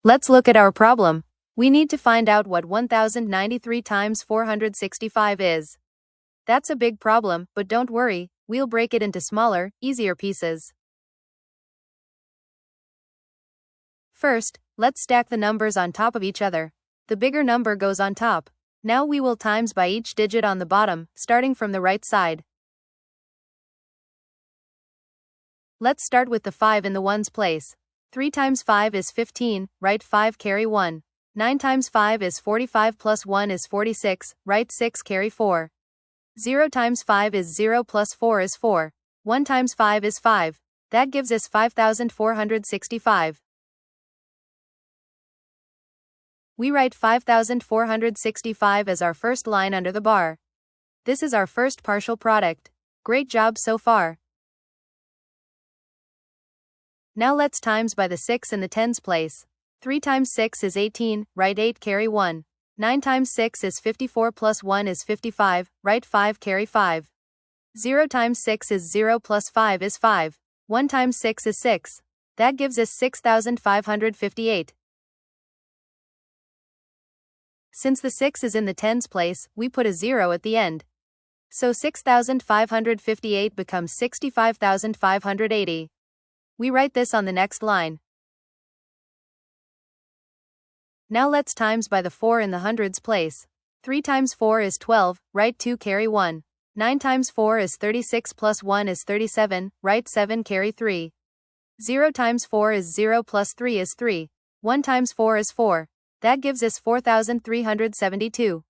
Let's look at our problem. We need to find out what 1093 times 465 is. That's a big problem, but don't worry, we'll break it into smaller, easier pieces. First, let's stack the numbers on top of each other. The bigger number goes on top. Now we will times by each digit on the bottom, starting from the right side. Let's start with the 5 in the ones place. 3 times 5 is 15, write 5 carry 1. 9 times 5 is 45 plus 1 is 46, write 6 carry 4. 0 times 5 is 0 plus 4 is 4. 1 times 5 is 5. That gives us 5,465. We write 5,465 as our first line under the bar. This is our first partial product. Great job so far. Now let's times by the 6 in the tens place. 3 times 6 is 18, write 8 carry 1. 9 times 6 is 54 plus 1 is 55, write 5 carry 5. 0 times 6 is 0 plus 5 is 5. 1 times 6 is 6. That gives us 6,558. Since the 6 is in the tens place, we put a 0 at the end. So 6,558 becomes 65,580. We write this on the next line. Now let's times by the 4 in the hundreds place. 3 times 4 is 12, write 2 carry 1. 9 times 4 is 36 plus 1 is 37, write 7 carry 3. 0 times 4 is 0 plus 3 is 3. 1 times 4 is 4. That gives us 4,372.